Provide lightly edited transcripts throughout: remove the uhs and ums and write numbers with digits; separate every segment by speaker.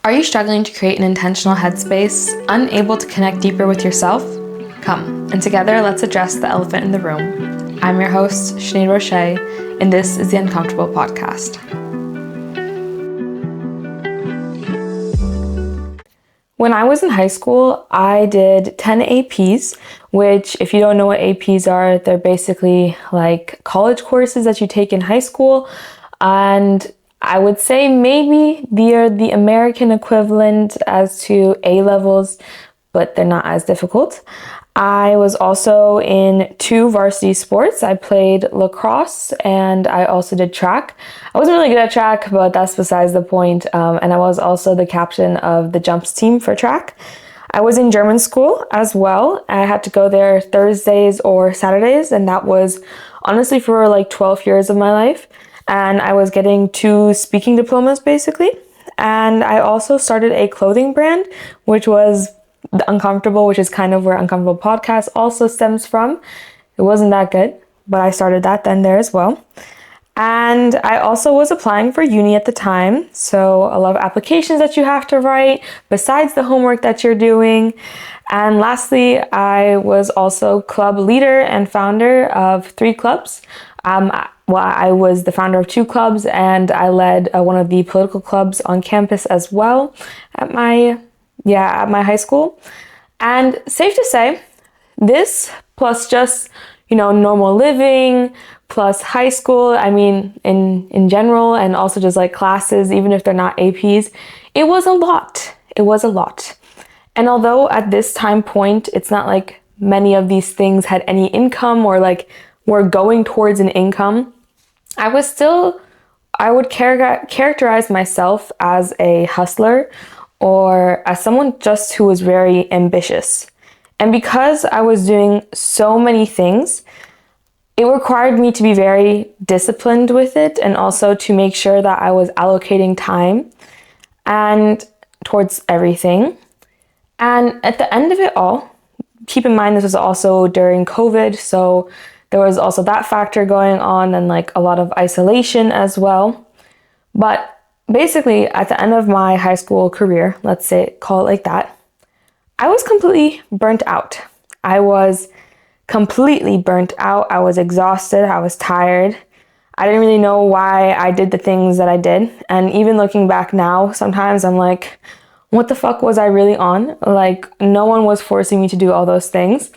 Speaker 1: Are you struggling to create an intentional headspace, unable to connect deeper with yourself? Come, and together let's address the elephant in the room. I'm your host, Sinead Roche, and this is the Uncomfortable Podcast. When I was in high school, I did 10 APs, which, if you don't know what APs are, they're basically like college courses that you take in high school. And I would say maybe they're the American equivalent as to A levels, but they're not as difficult. I was also in 2 varsity sports. I played lacrosse and I also did track. I wasn't really good at track, but that's besides the point. And I was also the captain of the jumps team for track. I was in German school as well. I had to go there Thursdays or Saturdays, and that was honestly for like 12 years of my life. And I was getting 2 speaking diplomas basically. And I also started a clothing brand, which was The Uncomfortable, which is kind of where Uncomfortable Podcast also stems from. It wasn't that good, but I started that then there as well. And I also was applying for uni at the time. So a lot of applications that you have to write besides the homework that you're doing. And lastly, I was also club leader and founder of 3 clubs. I was the founder of 2 clubs, and I led one of the political clubs on campus as well at my high school. And safe to say, this plus just, normal living, plus high school, in general, and also just like classes, even if they're not APs, it was a lot. It was a lot. And although at this time point, it's not like many of these things had any income or like were going towards an income, I would characterize myself as a hustler or as someone just who was very ambitious. And because I was doing so many things, it required me to be very disciplined with it and also to make sure that I was allocating time and towards everything. And at the end of it all, keep in mind this was also during COVID, so there was also that factor going on and like a lot of isolation as well. But basically at the end of my high school career, let's say, call it like that, I was completely burnt out. I was completely burnt out. I was exhausted. I was tired. I didn't really know why I did the things that I did. And even looking back now, sometimes I'm like, what the fuck was I really on? Like, no one was forcing me to do all those things.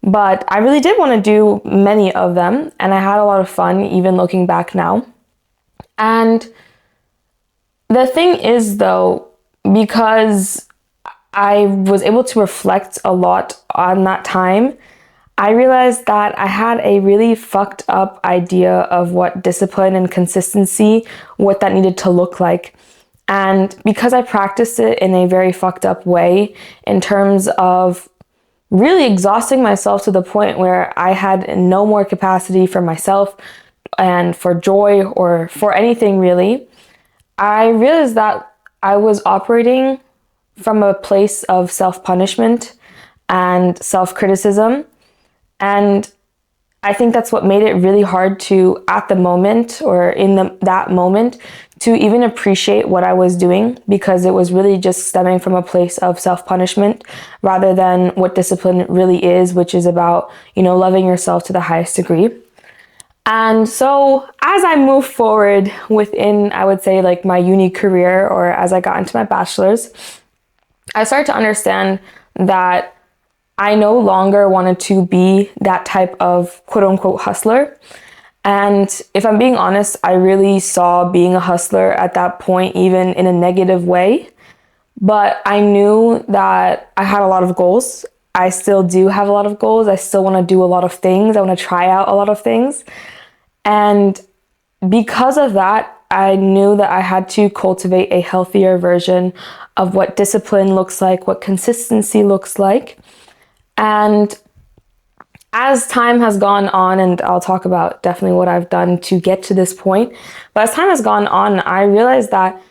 Speaker 1: But I really did want to do many of them, and I had a lot of fun even looking back now. And the thing is though, because I was able to reflect a lot on that time, I realized that I had a really fucked up idea of what discipline and consistency, what that needed to look like. And because I practiced it in a very fucked up way in terms of really exhausting myself to the point where I had no more capacity for myself and for joy or for anything really, I realized that I was operating from a place of self-punishment and self-criticism. And I think that's what made it really hard to, at the moment or in that moment, to even appreciate what I was doing, because it was really just stemming from a place of self-punishment rather than what discipline really is, which is about, loving yourself to the highest degree. And so as I moved forward within, I would say, like my uni career, or as I got into my bachelor's, I started to understand that I no longer wanted to be that type of quote unquote hustler. And if I'm being honest, I really saw being a hustler at that point, even in a negative way. But I knew that I had a lot of goals. I still do have a lot of goals. I still want to do a lot of things. I want to try out a lot of things. And because of that, I knew that I had to cultivate a healthier version of what discipline looks like, what consistency looks like. And as time has gone on, and I'll talk about definitely what I've done to get to this point, but as time has gone on, I realized that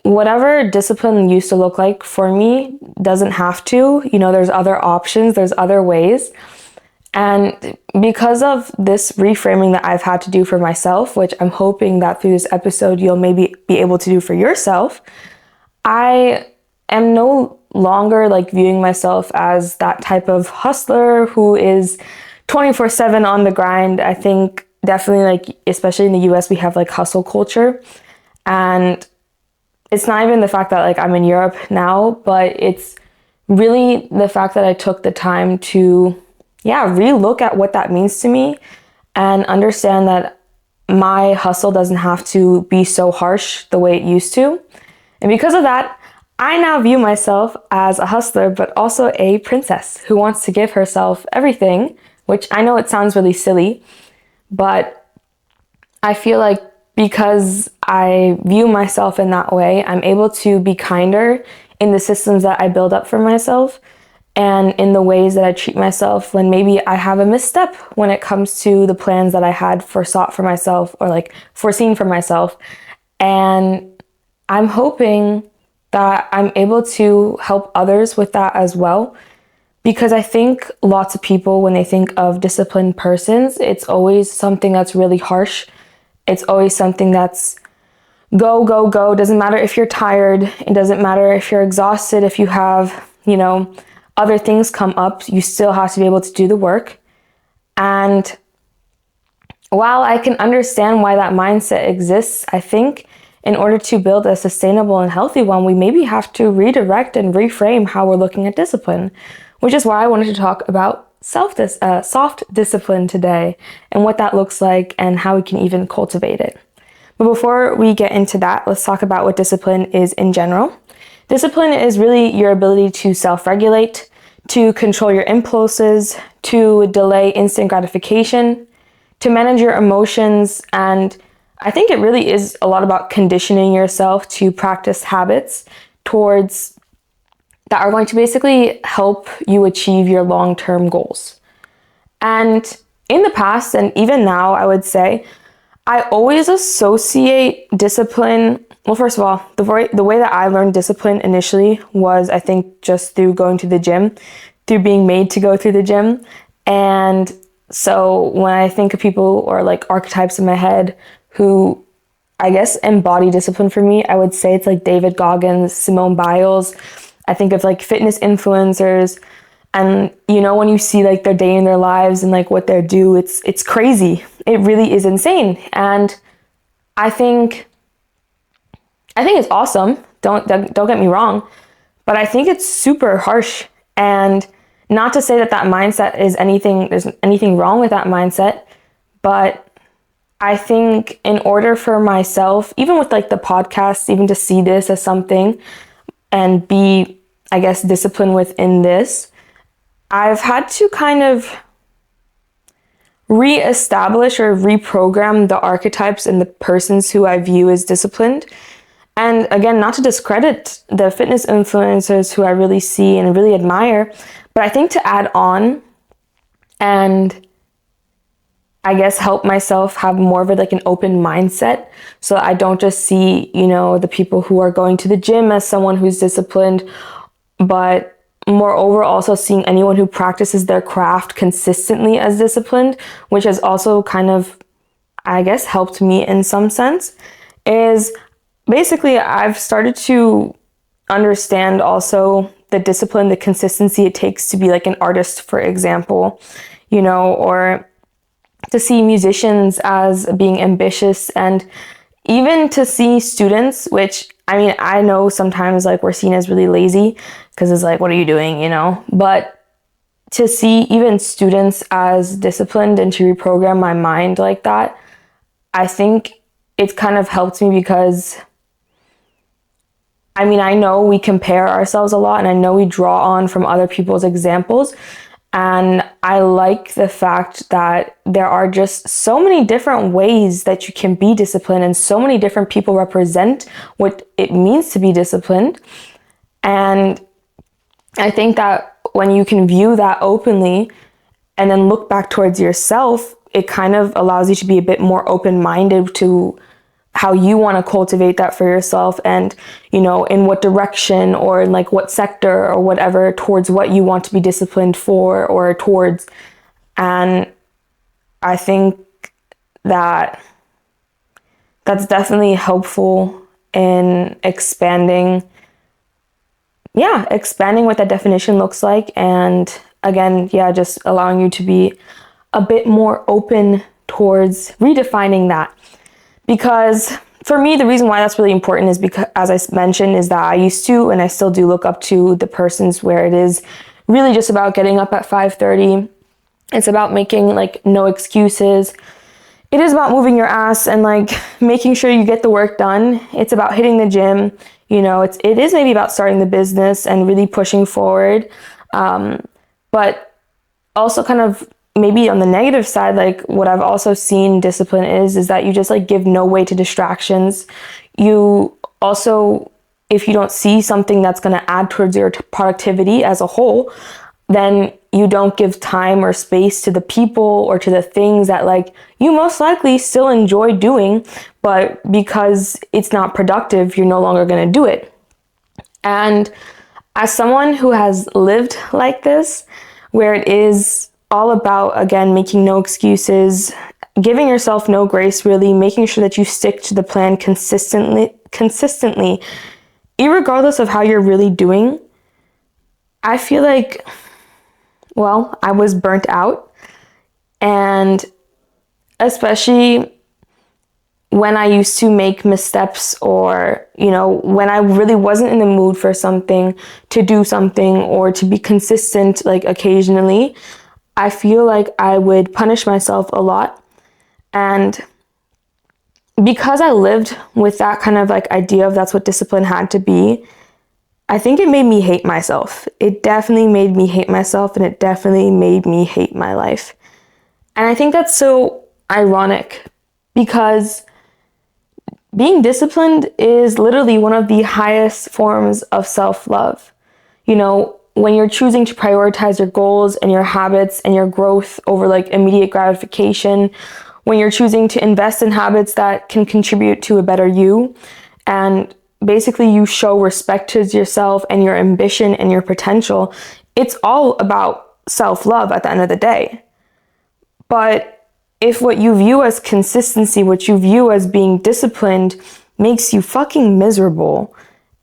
Speaker 1: whatever discipline used to look like for me doesn't have to. There's other options, there's other ways. And because of this reframing that I've had to do for myself, which I'm hoping that through this episode you'll maybe be able to do for yourself, I am no longer like viewing myself as that type of hustler who is 24/7 on the grind. I think definitely, like, especially in the US, we have like hustle culture. And it's not even the fact that like I'm in Europe now, but it's really the fact that I took the time to, yeah, relook at what that means to me and understand that my hustle doesn't have to be so harsh the way it used to. And because of that, I now view myself as a hustler, but also a princess who wants to give herself everything, which I know it sounds really silly, but I feel like because I view myself in that way, I'm able to be kinder in the systems that I build up for myself and in the ways that I treat myself when maybe I have a misstep when it comes to the plans that I had foresought for myself or like foreseen for myself. And I'm hoping that I'm able to help others with that as well. Because I think lots of people, when they think of disciplined persons, it's always something that's really harsh. It's always something that's go, go, go. Doesn't matter if you're tired. It doesn't matter if you're exhausted. If you have, other things come up, you still have to be able to do the work. And while I can understand why that mindset exists, I think in order to build a sustainable and healthy one, we maybe have to redirect and reframe how we're looking at discipline, which is why I wanted to talk about soft discipline today and what that looks like and how we can even cultivate it. But before we get into that, let's talk about what discipline is in general. Discipline is really your ability to self-regulate, to control your impulses, to delay instant gratification, to manage your emotions, and I think it really is a lot about conditioning yourself to practice habits towards that are going to basically help you achieve your long-term goals. And in the past, and even now, I would say, I always associate discipline. Well, first of all, the way that I learned discipline initially was, I think, just through going to the gym, through being made to go through the gym. And so when I think of people or like archetypes in my head who I guess embody discipline for me, I would say it's like David Goggins, Simone Biles. I think of like fitness influencers, and when you see like their day in their lives and like what they do, it's crazy. It really is insane. And I think it's awesome. Don't get me wrong, but I think it's super harsh. And not to say that mindset is there's anything wrong with that mindset, but I think in order for myself, even with like the podcast, even to see this as something and be, I guess, disciplined within this, I've had to kind of reestablish or reprogram the archetypes and the persons who I view as disciplined. And again, not to discredit the fitness influencers who I really see and really admire, but I think to add on and I guess help myself have more of an open mindset so I don't just see, the people who are going to the gym as someone who's disciplined, but moreover also seeing anyone who practices their craft consistently as disciplined, which has also kind of, I guess, helped me in some sense, is basically I've started to understand also the discipline, the consistency it takes to be like an artist, for example, or to see musicians as being ambitious, and even to see students, which I know sometimes like we're seen as really lazy because it's like, what are you doing, but to see even students as disciplined and to reprogram my mind like that, I think it's kind of helped me because I know we compare ourselves a lot and I know we draw on from other people's examples. And I like the fact that there are just so many different ways that you can be disciplined and so many different people represent what it means to be disciplined. And I think that when you can view that openly and then look back towards yourself, it kind of allows you to be a bit more open-minded to how you want to cultivate that for yourself and, in what direction or in like what sector or whatever towards what you want to be disciplined for or towards. And I think that that's definitely helpful in expanding expanding what that definition looks like. And again, just allowing you to be a bit more open towards redefining that. Because for me, the reason why that's really important is because, as I mentioned, is that I used to, and I still do, look up to the persons where it is really just about getting up at 5:30. It's about making like no excuses. It is about moving your ass and like making sure you get the work done. It's about hitting the gym. It is maybe about starting the business and really pushing forward. But also kind of maybe on the negative side, like what I've also seen discipline is that you just like give no way to distractions. You also, if you don't see something that's going to add towards your productivity as a whole, then you don't give time or space to the people or to the things that like you most likely still enjoy doing, but because it's not productive, you're no longer going to do it. And as someone who has lived like this, where it is all about, again, making no excuses, giving yourself no grace, really making sure that you stick to the plan consistently, irregardless of how you're really doing, I feel like, I was burnt out. And especially when I used to make missteps or, when I really wasn't in the mood for something, to do something or to be consistent, like occasionally, I feel like I would punish myself a lot. And because I lived with that kind of like idea of that's what discipline had to be, I think it made me hate myself. It definitely made me hate myself, and it definitely made me hate my life. And I think that's so ironic because being disciplined is literally one of the highest forms of self-love. When you're choosing to prioritize your goals and your habits and your growth over like immediate gratification, when you're choosing to invest in habits that can contribute to a better you, and basically you show respect to yourself and your ambition and your potential, it's all about self-love at the end of the day. But if what you view as consistency, what you view as being disciplined, makes you fucking miserable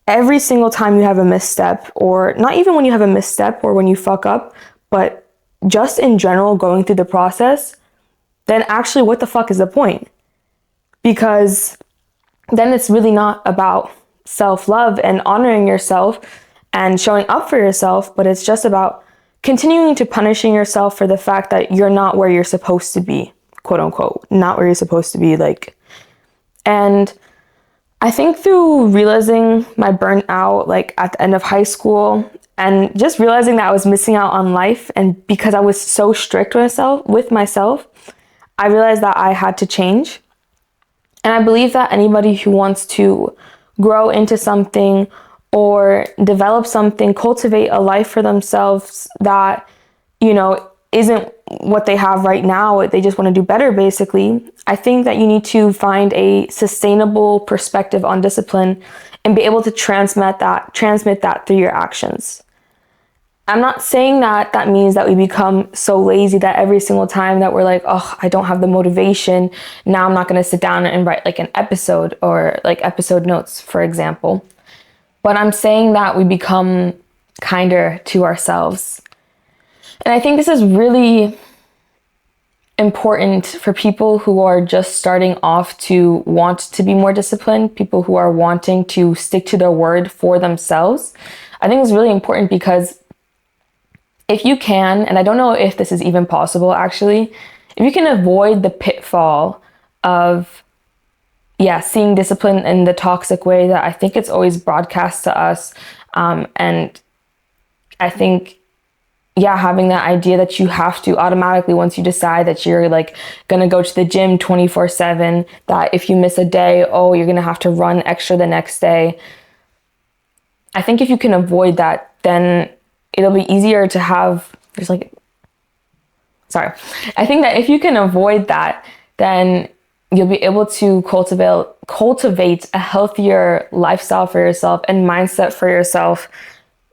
Speaker 1: every single time you have a misstep, or not even when you have a misstep or when you fuck up, but just in general going through the process, then actually what the fuck is the point? Because then it's really not about self-love and honoring yourself and showing up for yourself, but it's just about continuing to punishing yourself for the fact that you're not where you're supposed to be, quote unquote, not where you're supposed to be, like. And I think through realizing my burnout, like at the end of high school, and just realizing that I was missing out on life, and because I was so strict with myself, I realized that I had to change. And I believe that anybody who wants to grow into something or develop something, cultivate a life for themselves that, isn't what they have right now, they just want to do better, basically, I think that you need to find a sustainable perspective on discipline and be able to transmit that through your actions. I'm not saying that means that we become so lazy that every single time that we're like, oh, I don't have the motivation, now I'm not going to sit down and write like an episode or like episode notes, for example. But I'm saying that we become kinder to ourselves. And I think this is really important for people who are just starting off to want to be more disciplined, people who are wanting to stick to their word for themselves. I think it's really important because if you can, and I don't know if this is even possible actually, if you can avoid the pitfall of, seeing discipline in the toxic way that I think it's always broadcast to us, and I think having that idea that you have to automatically, once you decide that you're like gonna go to the gym 24/7, that if you miss a day, you're gonna have to run extra the next day. I think if you can avoid that, then it'll be easier to have, I think that if you can avoid that, then you'll be able to cultivate a healthier lifestyle for yourself and mindset for yourself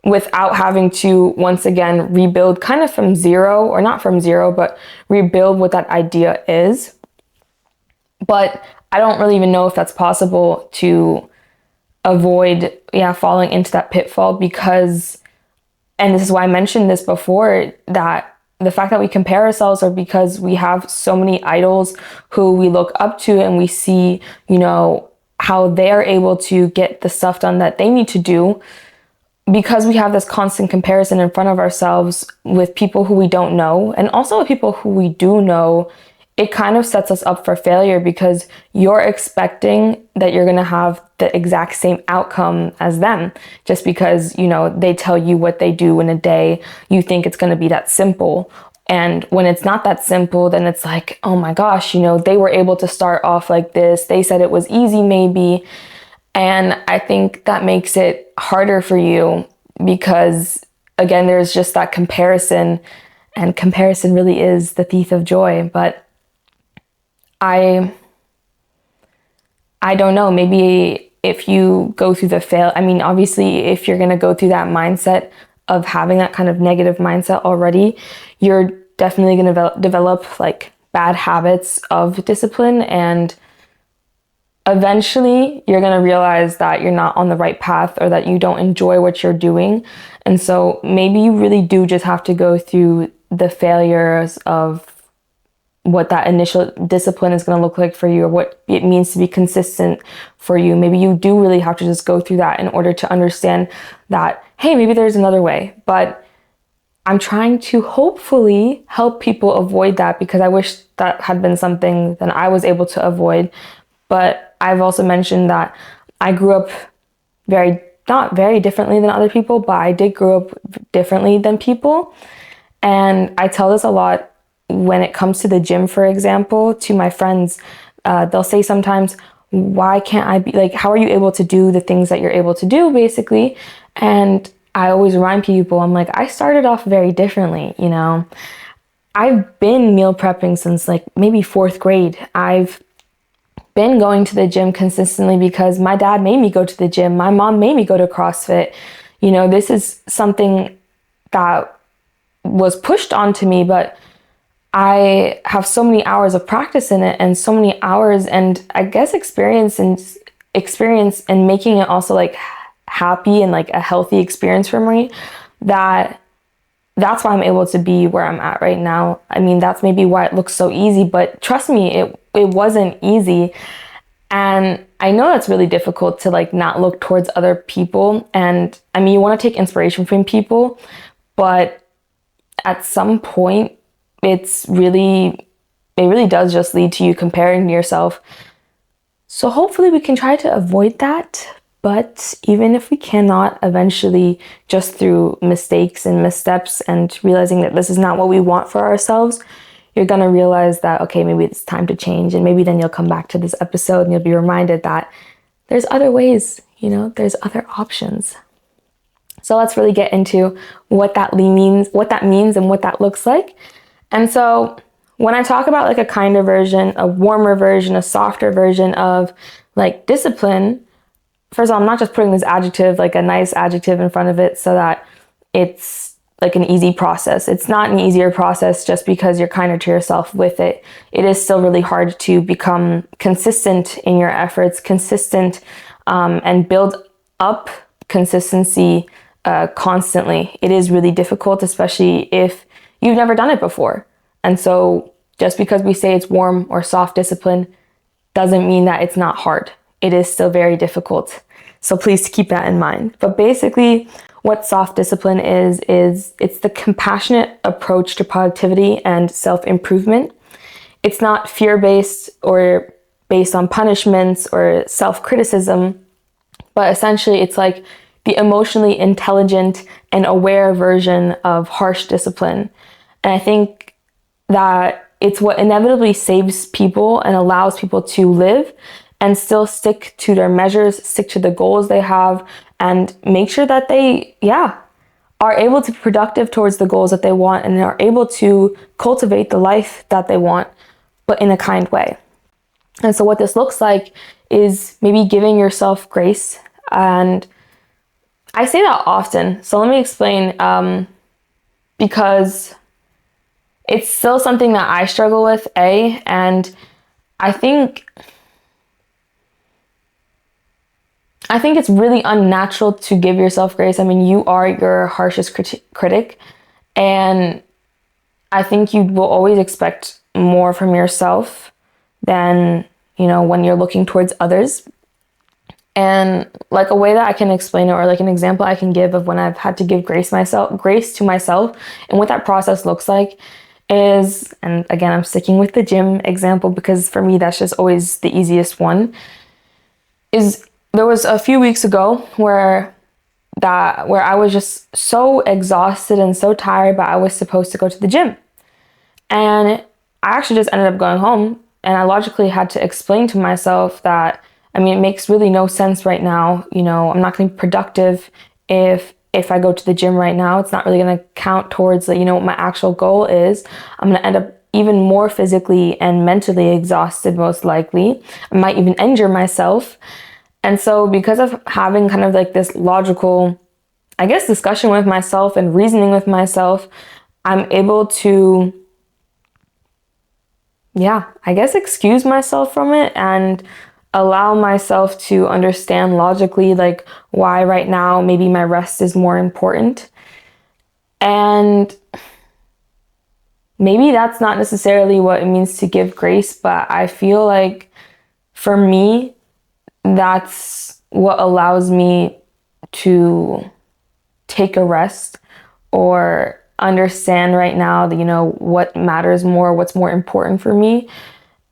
Speaker 1: without having to once again rebuild kind of from zero, or not from zero, but rebuild what that idea is. But I don't really even know if that's possible to avoid, falling into that pitfall because, and this is why I mentioned this before, that the fact that we compare ourselves are because we have so many idols who we look up to and we see, how they're able to get the stuff done that they need to do. Because we have this constant comparison in front of ourselves with people who we don't know and also with people who we do know, it kind of sets us up for failure because you're expecting that you're going to have the exact same outcome as them. Just because, they tell you what they do in a day, you think it's going to be that simple. And when it's not that simple, then it's like, oh my gosh, they were able to start off like this. They said it was easy, maybe. And I think that makes it harder for you because, again, there's just that comparison, and comparison really is the thief of joy. But I don't know, maybe if you go through obviously, if you're going to go through that mindset of having that kind of negative mindset already, you're definitely going to develop like bad habits of discipline, and eventually you're going to realize that you're not on the right path or that you don't enjoy what you're doing. And so maybe you really do just have to go through the failures of what that initial discipline is going to look like for you, or what it means to be consistent for you. Maybe you do really have to just go through that in order to understand that, hey, maybe there's another way. But I'm trying to hopefully help people avoid that, because I wish that had been something that I was able to avoid. But I've also mentioned that I grew up not very differently than other people, but I did grow up differently than people. And I tell this a lot when it comes to the gym, for example, to my friends. They'll say sometimes, why can't I be like, how are you able to do the things that you're able to do, basically? And I always remind people, I'm like, I started off very differently, I've been meal prepping since like maybe 4th grade. I've been going to the gym consistently because my dad made me go to the gym. My mom made me go to CrossFit. This is something that was pushed onto me, but I have so many hours of practice in it and so many hours, and I guess experience in making it also like happy and like a healthy experience for me, that's why I'm able to be where I'm at right now. That's maybe why it looks so easy, but trust me, it wasn't easy. And I know that's really difficult to like not look towards other people. And you want to take inspiration from people, but at some point it really does just lead to you comparing yourself. So hopefully we can try to avoid that. But even if we cannot, eventually, just through mistakes and missteps and realizing that this is not what we want for ourselves, you're going to realize that, okay, maybe it's time to change. And maybe then you'll come back to this episode and you'll be reminded that there's other ways, there's other options. So let's really get into what that means and what that looks like. And so when I talk about like a kinder version, a warmer version, a softer version of like discipline, first of all, I'm not just putting this adjective, like a nice adjective in front of it so that it's like an easy process. It's not an easier process just because you're kinder to yourself with it. It is still really hard to become consistent in your efforts, consistent, and build up consistency constantly. It is really difficult, especially if you've never done it before. And so just because we say it's warm or soft discipline doesn't mean that it's not hard. It is still very difficult. So please keep that in mind. But basically, what soft discipline is it's the compassionate approach to productivity and self-improvement. It's not fear-based or based on punishments or self-criticism, but essentially it's like the emotionally intelligent and aware version of harsh discipline. And I think that it's what inevitably saves people and allows people to live and still stick to their measures, stick to the goals they have, and make sure that they, are able to be productive towards the goals that they want and are able to cultivate the life that they want, but in a kind way. And so what this looks like is maybe giving yourself grace. And I say that often. So let me explain, because it's still something that I struggle with, and I think I think it's really unnatural to give yourself grace. I mean, you are your harshest critic, and I think you will always expect more from yourself than, when you're looking towards others. And like a way that I can explain it, or like an example I can give of when I've had to give grace to myself, and what that process looks like is, and again, I'm sticking with the gym example because for me, that's just always the easiest one, is there was a few weeks ago where I was just so exhausted and so tired, but I was supposed to go to the gym. And I actually just ended up going home, and I logically had to explain to myself that, I mean, it makes really no sense right now. I'm not going to be productive if I go to the gym right now. It's not really going to count towards, what my actual goal is. I'm going to end up even more physically and mentally exhausted, most likely. I might even injure myself. And so because of having kind of like this logical, I guess, discussion with myself and reasoning with myself, I'm able to, I guess, excuse myself from it and allow myself to understand logically, like, why right now maybe my rest is more important. And maybe that's not necessarily what it means to give grace, but I feel like for me, that's what allows me to take a rest or understand right now that, what matters more, what's more important for me.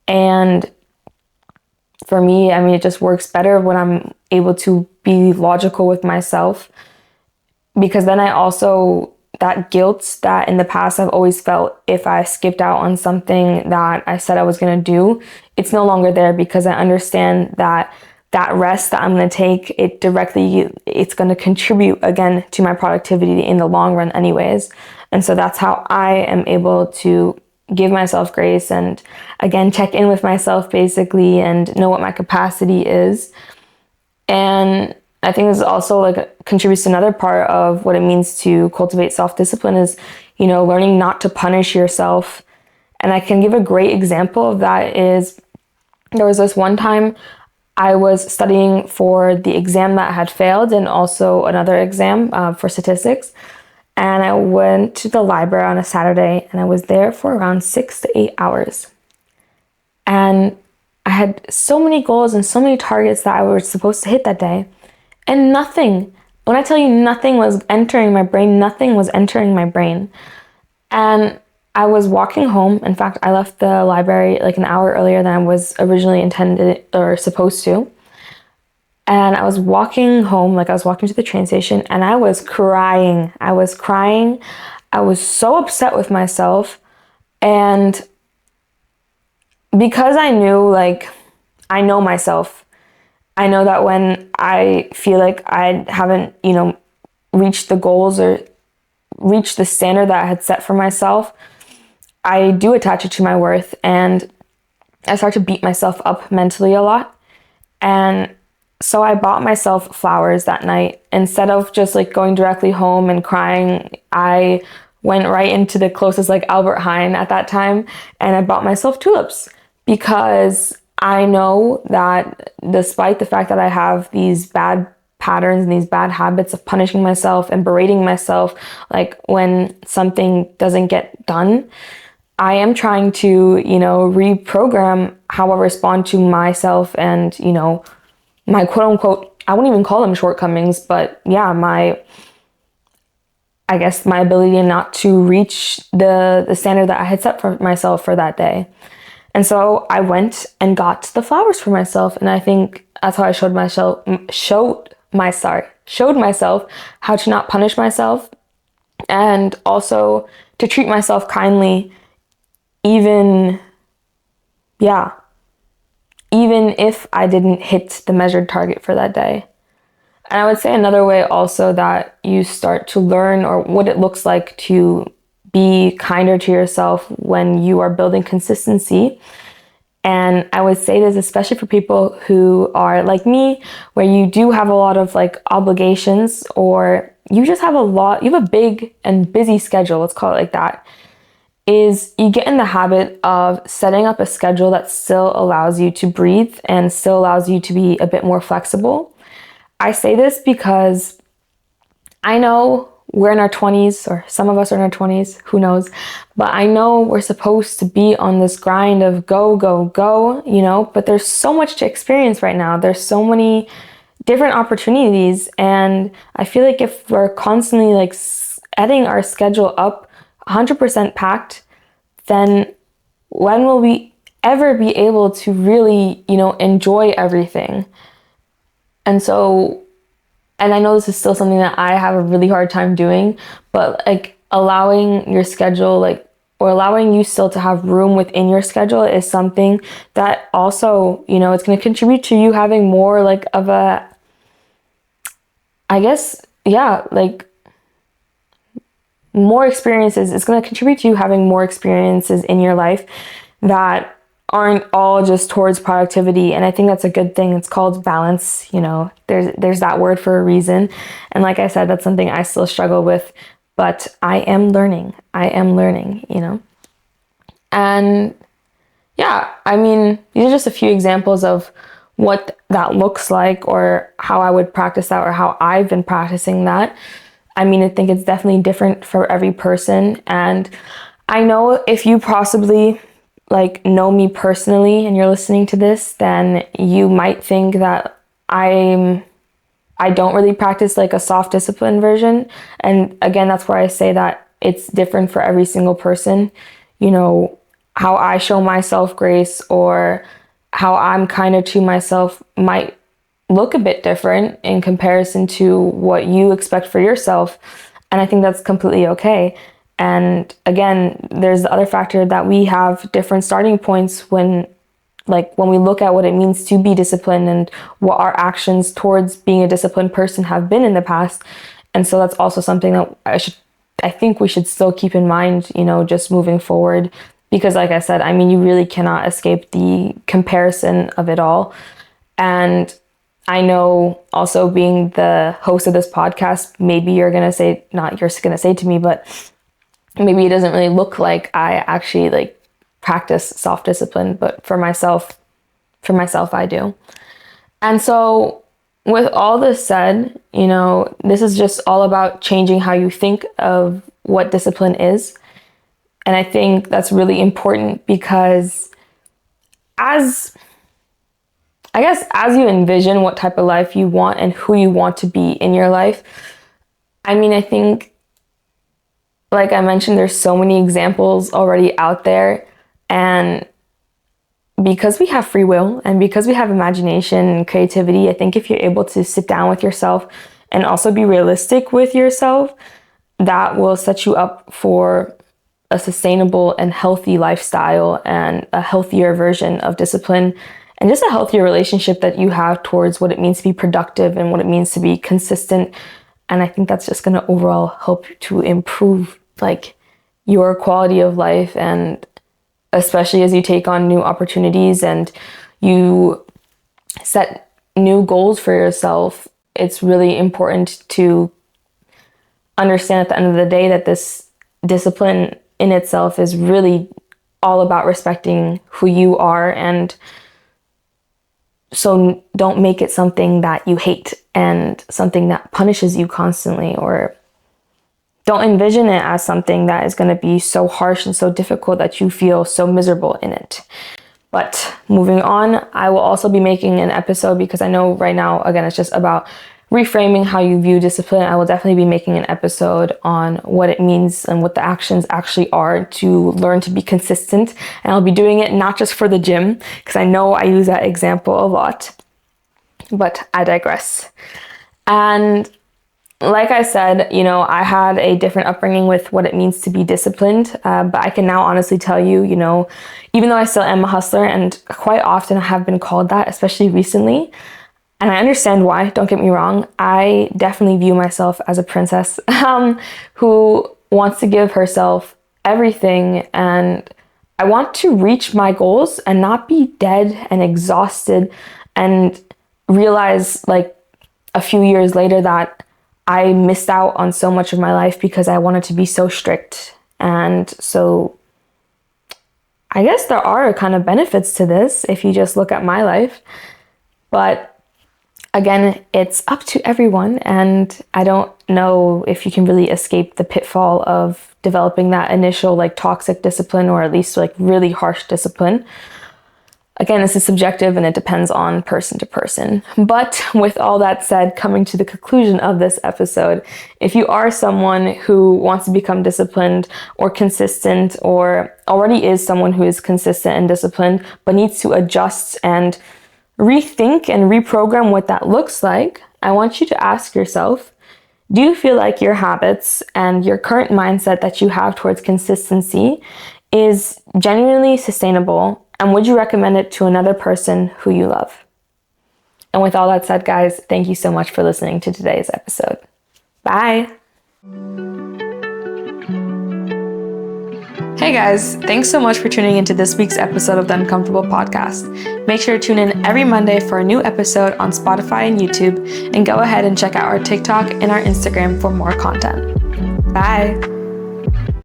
Speaker 1: And for me, I mean, it just works better when I'm able to be logical with myself, because then I also, that guilt that in the past I've always felt if I skipped out on something that I said I was going to do, it's no longer there, because I understand that rest that I'm going to take, it's going to contribute again to my productivity in the long run anyways. And so that's how I am able to give myself grace and, again, check in with myself basically and know what my capacity is. And I think this also contributes to another part of what it means to cultivate self-discipline is, learning not to punish yourself. And I can give a great example of that is, there was this one time I was studying for the exam that I had failed and also another exam for statistics. And I went to the library on a Saturday, and I was there for around 6 to 8 hours. And I had so many goals and so many targets that I was supposed to hit that day. And nothing, when I tell you nothing was entering my brain, nothing was entering my brain. And I was walking home. In fact, I left the library like an hour earlier than I was originally intended or supposed to. And I was walking home, I was walking to the train station, and I was crying. I was so upset with myself. And because I knew, I know myself, I know that when I feel like I haven't, reached the goals or reached the standard that I had set for myself, I do attach it to my worth, and I start to beat myself up mentally a lot. And so I bought myself flowers that night. Instead of just going directly home and crying, I went right into the closest Albert Heijn at that time, and I bought myself tulips, because I know that despite the fact that I have these bad patterns and these bad habits of punishing myself and berating myself, when something doesn't get done, I am trying to, reprogram how I respond to myself and, my quote unquote, I wouldn't even call them shortcomings, but my ability not to reach the standard that I had set for myself for that day. And so I went and got the flowers for myself. And I think that's how I showed myself how to not punish myself, and also to treat myself kindly, even if I didn't hit the measured target for that day. And I would say another way also that you start to learn, or what it looks like to be kinder to yourself when you are building consistency. And I would say this especially for people who are like me, where you do have a lot of obligations, or you just have you have a big and busy schedule, let's call it like that, is you get in the habit of setting up a schedule that still allows you to breathe and still allows you to be a bit more flexible. I say this because I know we're in our 20s, or some of us are in our 20s, who knows, but I know we're supposed to be on this grind of go, go, go, but there's so much to experience right now. There's so many different opportunities, and I feel like if we're constantly like setting our schedule up 100% packed, then when will we ever be able to really, enjoy everything? And I know this is still something that I have a really hard time doing, but like allowing your schedule, or allowing you still to have room within your schedule is something that also, it's going to contribute to you having more like of a, I guess, yeah, like more experiences. It's going to contribute to you having more experiences in your life that aren't all just towards productivity. And I think that's a good thing. It's called balance. There's that word for a reason. And like I said, that's something I still struggle with, but I am learning, and yeah, I mean, these are just a few examples of what that looks like, or how I would practice that, or how I've been practicing that. I mean, I think it's definitely different for every person. And I know if you possibly like know me personally and you're listening to this, then you might think that I don't really practice like a soft discipline version. And again, that's where I say that it's different for every single person. How I show myself grace, or how I'm kinder to myself, might look a bit different in comparison to what you expect for yourself. And I think that's completely okay. And again, there's the other factor that we have different starting points when we look at what it means to be disciplined, and what our actions towards being a disciplined person have been in the past. And so that's also something that I think we should still keep in mind, just moving forward. Because like I said, I mean, you really cannot escape the comparison of it all. And I know also, being the host of this podcast, maybe you're going to say, not you're going to say to me, but maybe it doesn't really look like I actually like practice self-discipline, but for myself, I do. And so with all this said, this is just all about changing how you think of what discipline is. And I think that's really important, because as you envision what type of life you want and who you want to be in your life, I mean, I think, like I mentioned, there's so many examples already out there. And because we have free will, and because we have imagination and creativity, I think if you're able to sit down with yourself and also be realistic with yourself, that will set you up for a sustainable and healthy lifestyle, and a healthier version of discipline, and just a healthier relationship that you have towards what it means to be productive and what it means to be consistent. And I think that's just going to overall help to improve like your quality of life, and especially as you take on new opportunities and you set new goals for yourself, it's really important to understand at the end of the day that this discipline in itself is really all about respecting who you are. And so don't make it something that you hate and something that punishes you constantly, or don't envision it as something that is going to be so harsh and so difficult that you feel so miserable in it. But moving on, I will also be making an episode, because I know right now, again, it's just about reframing how you view discipline. I will definitely be making an episode on what it means and what the actions actually are to learn to be consistent. And I'll be doing it not just for the gym, because I know I use that example a lot, but I digress. And like I said, I had a different upbringing with what it means to be disciplined, but I can now honestly tell you, even though I still am a hustler, and quite often I have been called that, especially recently, and I understand why, don't get me wrong, I definitely view myself as a princess who wants to give herself everything, and I want to reach my goals and not be dead and exhausted and realize like a few years later that I missed out on so much of my life because I wanted to be so strict. And so I guess there are kind of benefits to this if you just look at my life. But Again, it's up to everyone, and I don't know if you can really escape the pitfall of developing that initial like toxic discipline, or at least like really harsh discipline. Again, this is subjective and it depends on person to person. But with all that said, coming to the conclusion of this episode, if you are someone who wants to become disciplined or consistent, or already is someone who is consistent and disciplined, but needs to adjust and rethink and reprogram what that looks like, I want you to ask yourself, do you feel like your habits and your current mindset that you have towards consistency is genuinely sustainable? And would you recommend it to another person who you love? And with all that said, guys, thank you so much for listening to today's episode. Bye. Hey guys, thanks so much for tuning into this week's episode of the Uncomfortable Podcast. Make sure to tune in every Monday for a new episode on Spotify and YouTube, and go ahead and check out our TikTok and our Instagram for more content. Bye.